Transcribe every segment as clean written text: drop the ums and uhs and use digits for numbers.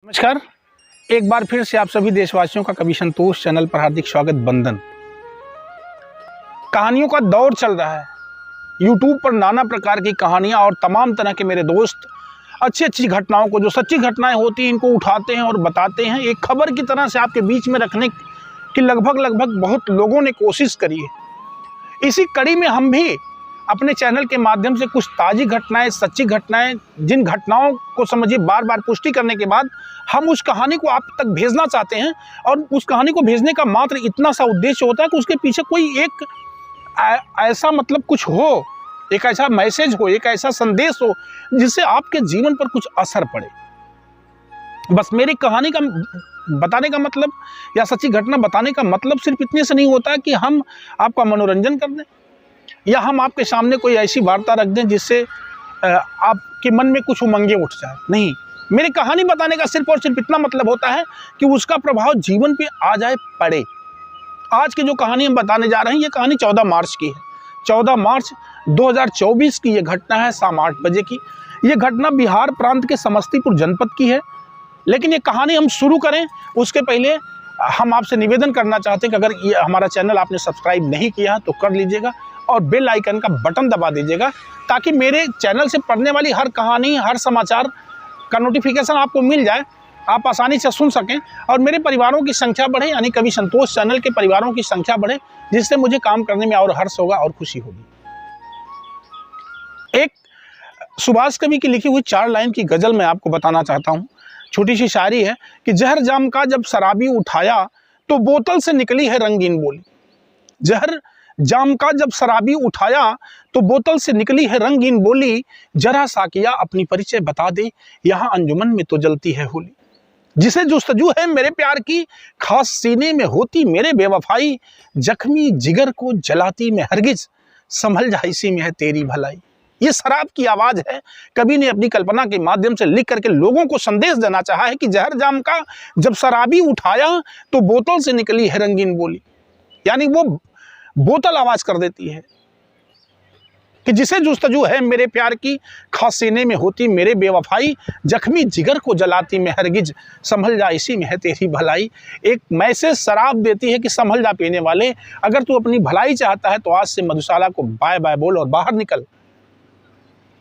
नमस्कार। एक बार फिर से आप सभी देशवासियों का कवि संतोष चैनल पर हार्दिक स्वागत। बंधन कहानियों का दौर चल रहा है। YouTube पर नाना प्रकार की कहानियां और तमाम तरह के मेरे दोस्त अच्छी अच्छी घटनाओं को, जो सच्ची घटनाएं होती हैं, इनको उठाते हैं और बताते हैं। एक खबर की तरह से आपके बीच में रखने की लगभग बहुत लोगों ने कोशिश करी है। इसी कड़ी में हम भी अपने चैनल के माध्यम से कुछ ताज़ी घटनाएं, सच्ची घटनाएं, जिन घटनाओं को समझिए बार बार पुष्टि करने के बाद हम उस कहानी को आप तक भेजना चाहते हैं। और उस कहानी को भेजने का मात्र इतना सा उद्देश्य होता है कि उसके पीछे कोई एक ऐसा कुछ हो, एक ऐसा मैसेज हो, एक ऐसा संदेश हो जिससे आपके जीवन पर कुछ असर पड़े। बस मेरी कहानी का बताने का मतलब या सच्ची घटना बताने का मतलब सिर्फ इतने से नहीं होता कि हम आपका मनोरंजन कर दें या हम आपके सामने कोई ऐसी वार्ता रख दें जिससे आपके मन में कुछ उमंगे उठ जाए। नहीं, मेरी कहानी बताने का सिर्फ और सिर्फ इतना मतलब होता है कि उसका प्रभाव जीवन पे आ जाए, पड़े। आज की जो कहानी हम बताने जा रहे हैं, ये कहानी 14 मार्च की है। 14 मार्च 2024 की ये घटना है, शाम 8 बजे की। ये घटना बिहार प्रांत के समस्तीपुर जनपद की है। लेकिन ये कहानी हम शुरू करें उसके पहले हम आपसे निवेदन करना चाहते हैं कि अगर ये हमारा चैनल आपने सब्सक्राइब नहीं किया तो कर लीजिएगा और बेल आइकन का बटन दबा दीजिएगा, ताकि मेरे चैनल से पढ़ने वाली हर कहानी, हर समाचार का नोटिफिकेशन आपको मिल जाए, आप आसानी से सुन सकें और मेरे परिवारों की संख्या बढ़े, यानी कवि संतोष चैनल के परिवारों की संख्या बढ़े, जिससे मुझे काम करने में और हर्ष होगा और खुशी होगी। एक सुभाष कवि की लिखी हुई 4 लाइन की गजल मैं आपको बताना चाहता हूँ। छोटी सी शायरी है कि जहर जाम का जब शराबी उठाया तो बोतल से निकली है रंगीन बोली। जहर जाम का जब शराबी उठाया तो बोतल से निकली है रंगीन बोली। जरा साकिया अपनी परिचय बता दे, यहाँ अंजुमन में तो जलती है होली। जिसे जुस्तजू है मेरे प्यार की, खास सीने में होती मेरे बेवफाई। जख्मी जिगर को जलाती मैं हरगिज, संभल जा इसी में है तेरी भलाई। ये शराब की आवाज है। कवि ने अपनी कल्पना के माध्यम से लिख करके लोगों को संदेश देना चाहा है कि जहर जाम का जब शराबी उठाया तो बोतल से निकली है रंगीन बोली। यानी वो बोतल आवाज कर देती है कि जिसे जुस्तजू है मेरे प्यार की, खास सीने में होती मेरे बेवफाई। जख्मी जिगर को जलाती मैं हरगिज, संभल जा इसी में है तेरी भलाई। एक मैसेज शराब देती है कि संभल जा पीने वाले, अगर तू अपनी भलाई चाहता है तो आज से मधुशाला को बाय बाय बोल और बाहर निकल।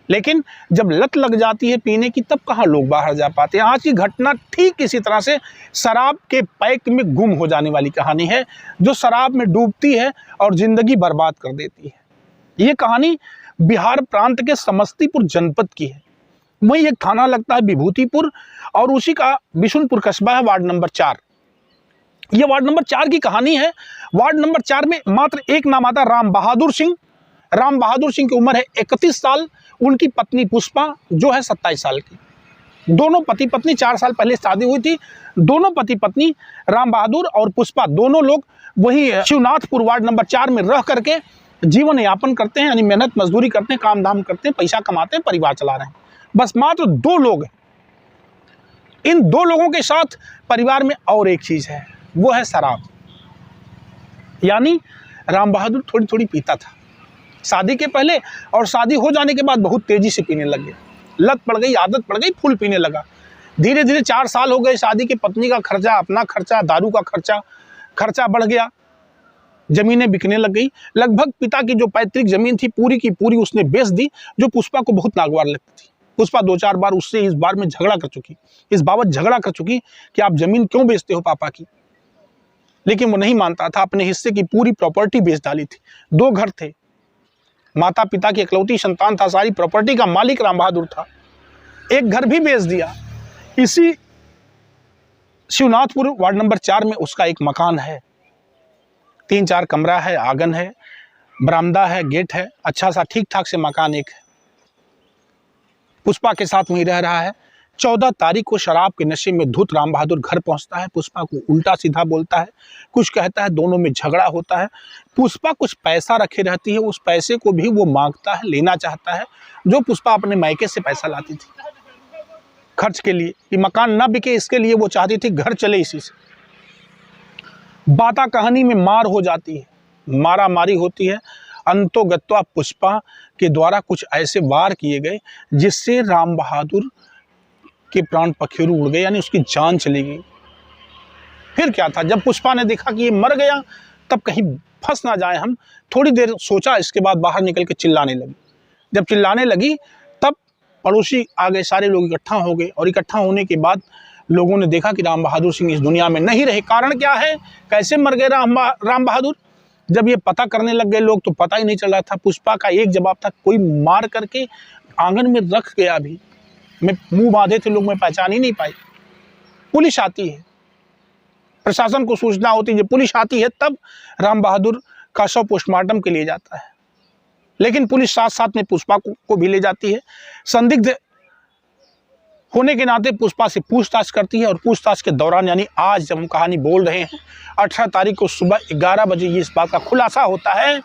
लेकिन जब लत लग जाती है पीने की, तब कहाँ लोग बाहर जा पाते हैं। आज की घटना ठीक इसी तरह से शराब के पैक में गुम हो जाने वाली कहानी है, जो शराब में डूबती है और जिंदगी बर्बाद कर देती है। ये कहानी बिहार प्रांत के समस्तीपुर जनपद की है। वहीं एक थाना लगता है विभूतिपुर और उसी का बिशुनपुर कस्बा है, वार्ड नंबर 4। ये वार्ड नंबर 4 की कहानी है। वार्ड नंबर 4 में मात्र एक नाम आता है, राम बहादुर सिंह। राम बहादुर सिंह की उम्र है 31 साल। उनकी पत्नी पुष्पा जो है 27 साल की। दोनों पति पत्नी, 4 साल पहले शादी हुई थी। दोनों पति पत्नी राम बहादुर और पुष्पा दोनों लोग वही शिवनाथपुर वार्ड नंबर 4 में रह करके जीवन यापन करते हैं, यानी मेहनत मजदूरी करते हैं, काम धाम करते हैं, पैसा कमाते हैं, परिवार चला रहे हैं। बस मात्र 2 लोग हैं। इन 2 लोगों के साथ परिवार में और एक चीज है, वो है शराब। यानी राम बहादुर थोड़ी थोड़ी पीता था शादी के पहले, और शादी हो जाने के बाद बहुत तेजी से पीने लग गया। लत पड़ गई, आदत पड़ गई, फुल पीने लगा। धीरे धीरे 4 साल हो गए शादी के, पत्नी का खर्चा, अपना खर्चा, दारू का खर्चा बढ़ गया, जमीनें बिकने लग गई। लगभग पिता की जो पैतृक जमीन थी पूरी की पूरी उसने बेच दी, जो पुष्पा को बहुत नागवार लगती थी। पुष्पा 2-4 बार उससे इस बात झगड़ा कर चुकी कि आप जमीन क्यों बेचते हो पापा की। लेकिन वो नहीं मानता था, अपने हिस्से की पूरी प्रॉपर्टी बेच डाली थी। 2 घर थे, माता पिता की इकलौती संतान था, सारी प्रॉपर्टी का मालिक राम बहादुर था। एक घर भी बेच दिया। इसी शिवनाथपुर वार्ड नंबर 4 में उसका एक मकान है। 3-4 कमरा है, आंगन है, बरामदा है, गेट है, अच्छा सा ठीक ठाक से मकान एक है। पुष्पा के साथ वहीं रह रहा है। 14 तारीख को शराब के नशे में धुत राम बहादुर घर पहुंचता है। पुष्पा को उल्टा सीधा बोलता है, कुछ कहता है, दोनों में झगड़ा होता है। पुष्पा कुछ पैसा रखे रहती है, उस पैसे को भी वो मांगता है, लेना चाहता है, जो पुष्पा अपने मायके से पैसा लाती थी खर्च के लिए, कि मकान ना बिके इसके लिए वो चाहती थी घर चले इसी से। बाता कहानी में मार हो जाती है, मारा मारी होती है। अंतोगत्वा पुष्पा के द्वारा कुछ ऐसे वार किए गए जिससे राम बहादुर कि प्राण पखेरु उड़ गए, यानी उसकी जान चली गई। फिर क्या था, जब पुष्पा ने देखा कि ये मर गया, तब कहीं फंस ना जाए हम, थोड़ी देर सोचा, इसके बाद बाहर निकल के चिल्लाने लगी। जब चिल्लाने लगी तब पड़ोसी आ गए, सारे लोग इकट्ठा हो गए, और इकट्ठा होने के बाद लोगों ने देखा कि राम बहादुर सिंह इस दुनिया में नहीं रहे। कारण क्या है, कैसे मर गए राम बहादुर? जब ये पता करने लग गए लोग तो पता ही नहीं चल रहा था। पुष्पा का एक जवाब था, कोई मार करके आंगन में रख गया, भी मैं मुंह बांधे थे लोग, मैं पहचान ही नहीं पाई। पुलिस आती है, प्रशासन को सूचना होती है, पुलिस आती है, तब राम बहादुर का शव पोस्टमार्टम के लिए जाता है। लेकिन पुलिस साथ साथ में पुष्पा को भी ले जाती है। संदिग्ध होने के नाते पुष्पा से पूछताछ करती है, और पूछताछ के दौरान, यानी आज जब हम कहानी बोल रहे हैं 18 तारीख को सुबह 11 बजे, ये इस बात का खुलासा होता है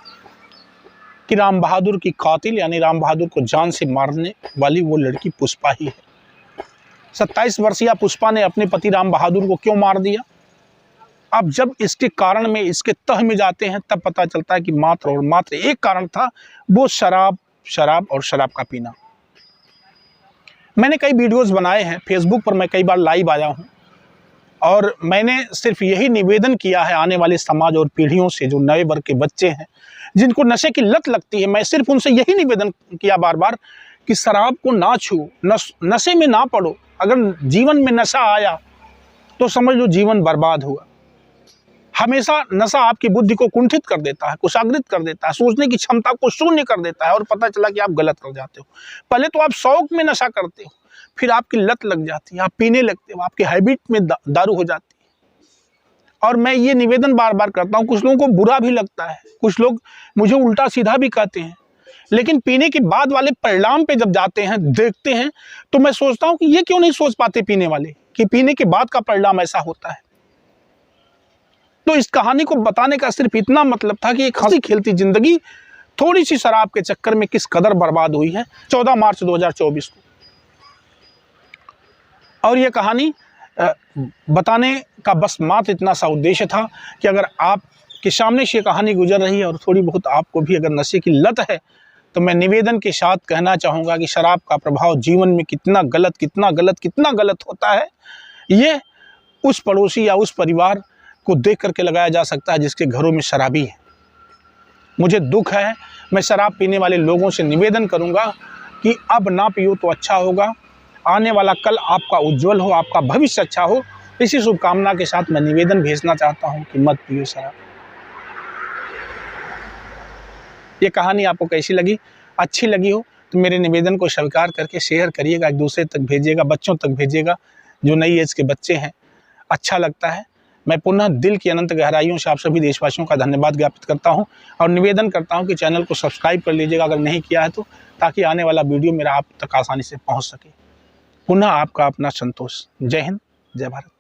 कि राम बहादुर की कातिल, यानी राम बहादुर को जान से मारने वाली वो लड़की पुष्पा ही है। 27 वर्षीय पुष्पा ने अपने पति राम बहादुर को क्यों मार दिया? अब जब इसके कारण में, इसके तह में जाते हैं, तब पता चलता है कि मात्र और मात्र एक कारण था, वो शराब और शराब का पीना। मैंने कई वीडियोस बनाए हैं, फेसबुक पर मैं कई बार लाइव आया हूं, और मैंने सिर्फ यही निवेदन किया है आने वाले समाज और पीढ़ियों से, जो नए वर्ग के बच्चे हैं जिनको नशे की लत लगती है, मैं सिर्फ उनसे यही निवेदन किया बार बार कि शराब को ना छुओ, नशे में ना पड़ो। अगर जीवन में नशा आया तो समझ लो जीवन बर्बाद हुआ। हमेशा नशा आपकी बुद्धि को कुंठित कर देता है, कुशाग्रित कर देता है, सोचने की क्षमता को शून्य कर देता है, और पता चला कि आप गलत कर जाते हो। पहले तो आप शौक में नशा करते हो, फिर आपकी लत लग जाती है, आप पीने लगते हो, आपकी हैबिट में दारू हो जाती है। और मैं ये निवेदन बार बार करता हूँ, कुछ लोगों को बुरा भी लगता है, कुछ लोग मुझे उल्टा सीधा भी कहते हैं, लेकिन पीने के बाद वाले परिणाम पे जब जाते हैं, देखते हैं, तो मैं सोचता हूँ कि ये क्यों नहीं सोच पाते पीने वाले कि पीने के बाद का परिणाम ऐसा होता है। तो इस कहानी को बताने का सिर्फ इतना मतलब था कि एक हंसी खेलती जिंदगी थोड़ी सी शराब के चक्कर में किस कदर बर्बाद हुई है 14 मार्च 2024 को। और ये कहानी बताने का बस मात्र इतना सा उद्देश्य था कि अगर आपके सामने से ये कहानी गुजर रही है और थोड़ी बहुत आपको भी अगर नशे की लत है, तो मैं निवेदन के साथ कहना चाहूँगा कि शराब का प्रभाव जीवन में कितना गलत होता है, ये उस पड़ोसी या उस परिवार को देख करके लगाया जा सकता है जिसके घरों में शराबी है। मुझे दुख है, मैं शराब पीने वाले लोगों से निवेदन करूंगा कि अब ना पियो तो अच्छा होगा, आने वाला कल आपका उज्जवल हो, आपका भविष्य अच्छा हो। इसी शुभकामना के साथ मैं निवेदन भेजना चाहता हूं कि मत पियो शराब। ये कहानी आपको कैसी लगी? अच्छी लगी हो तो मेरे निवेदन को स्वीकार करके शेयर करिएगा, एक दूसरे तक भेजिएगा, बच्चों तक भेजिएगा, जो नई एज के बच्चे हैं। अच्छा लगता है। मैं पुनः दिल की अनंत गहराइयों से आप सभी देशवासियों का धन्यवाद ज्ञापित करता हूं, और निवेदन करता हूं कि चैनल को सब्सक्राइब कर लीजिएगा अगर नहीं किया है तो, ताकि आने वाला वीडियो मेरा आप तक आसानी से पहुंच सके। पुनः आपका अपना संतोष। जय हिंद, जय भारत।